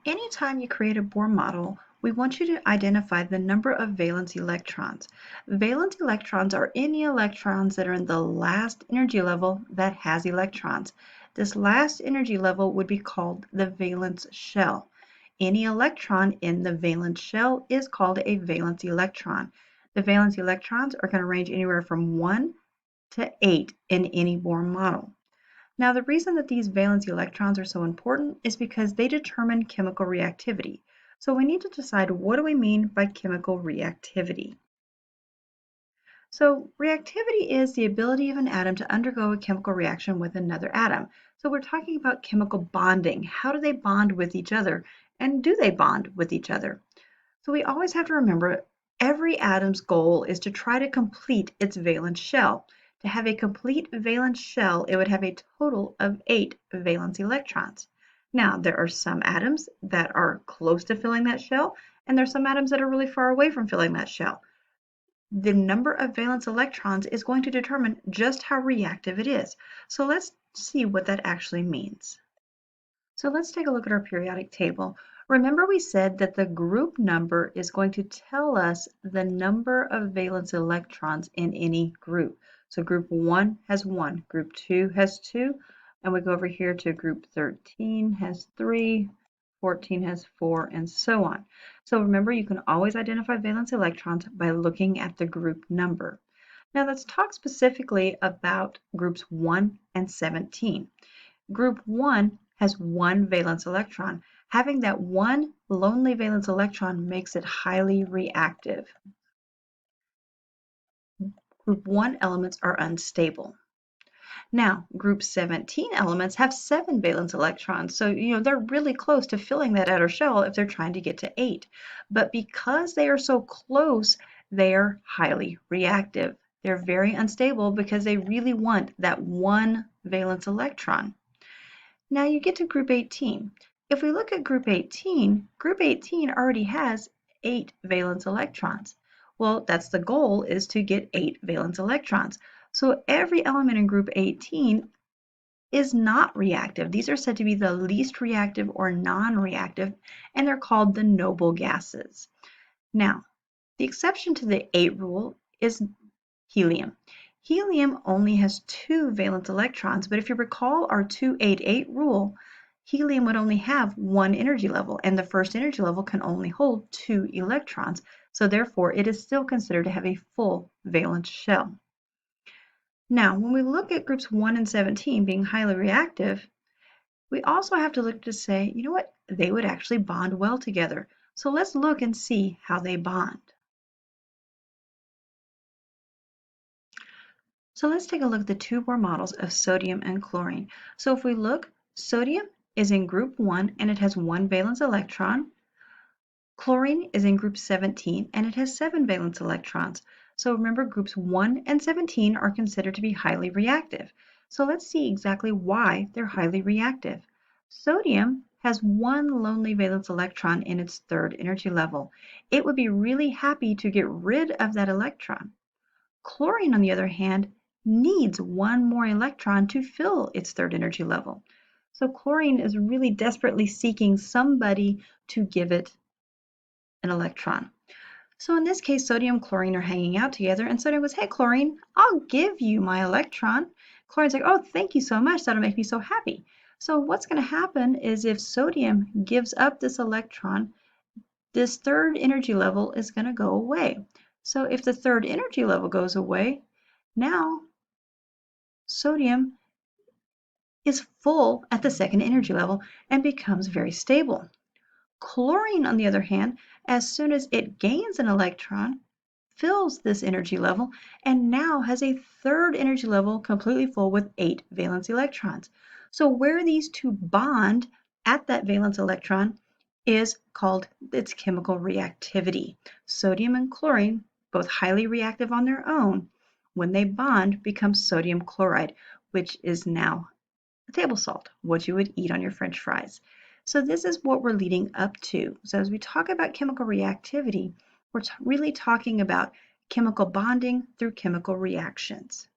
Anytime you create a Bohr model, we want you to identify the number of valence electrons. Valence electrons are any electrons that are in the last energy level that has electrons. This last energy level would be called the valence shell. Any electron in the valence shell is called a valence electron. The valence electrons are going to range anywhere from 1 to 8 in any Bohr model. Now, the reason that these valence electrons are so important is because they determine chemical reactivity. So we need to decide, what do we mean by chemical reactivity? So reactivity is the ability of an atom to undergo a chemical reaction with another atom. So we're talking about chemical bonding. How do they bond with each other? And do they bond with each other? So we always have to remember, every atom's goal is to try to complete its valence shell. To have a complete valence shell, it would have a total of 8 valence electrons. Now, there are some atoms that are close to filling that shell, and there are some atoms that are really far away from filling that shell. The number of valence electrons is going to determine just how reactive it is. So let's see what that actually means. So let's take a look at our periodic table. Remember, we said that the group number is going to tell us the number of valence electrons in any group. So group 1 has 1, group 2 has 2, and we go over here to group 13 has 3, 14 has 4, and so on. So remember, you can always identify valence electrons by looking at the group number. Now let's talk specifically about groups 1 and 17. Group 1 has 1 valence electron. Having that one lonely valence electron makes it highly reactive. Group 1 elements are unstable. Now, group 17 elements have 7 valence electrons, so they're really close to filling that outer shell if they're trying to get to 8. But because they are so close, they are highly reactive. They're very unstable because they really want that one valence electron. Now you get to group 18. If we look at group 18 already has 8 valence electrons. Well, that's the goal, is to get 8 valence electrons. So every element in group 18 is not reactive. These are said to be the least reactive or non-reactive, and they're called the noble gases. Now, the exception to the 8 rule is helium. Helium only has 2 valence electrons, but if you recall our 288 rule, helium would only have 1 energy level, and the first energy level can only hold 2 electrons, so therefore it is still considered to have a full valence shell. Now, when we look at groups 1 and 17 being highly reactive, we also have to look to say, you know what, they would actually bond well together. So let's look and see how they bond. So let's take a look at the two Bohr models of sodium and chlorine. So if we look, sodium is in group 1 and it has 1 valence electron. Chlorine is in group 17 and it has 7 valence electrons. So remember, groups 1 and 17 are considered to be highly reactive. So let's see exactly why they're highly reactive. Sodium has 1 lonely valence electron in its third energy level. It would be really happy to get rid of that electron. Chlorine, on the other hand, needs 1 more electron to fill its third energy level. So chlorine is really desperately seeking somebody to give it an electron. So in this case, sodium and chlorine are hanging out together, and sodium goes, "Hey, chlorine, I'll give you my electron." Chlorine's like, "Oh, thank you so much. That'll make me so happy." So what's going to happen is, if sodium gives up this electron, this third energy level is going to go away. So if the third energy level goes away, now sodium is full at the second energy level and becomes very stable. Chlorine, on the other hand, as soon as it gains an electron, fills this energy level and now has a third energy level completely full with 8 valence electrons. So where these two bond at that valence electron is called its chemical reactivity. Sodium and chlorine, both highly reactive on their own, when they bond, become sodium chloride, which is now a table salt, what you would eat on your French fries. So this is what we're leading up to. So as we talk about chemical reactivity, we're really talking about chemical bonding through chemical reactions.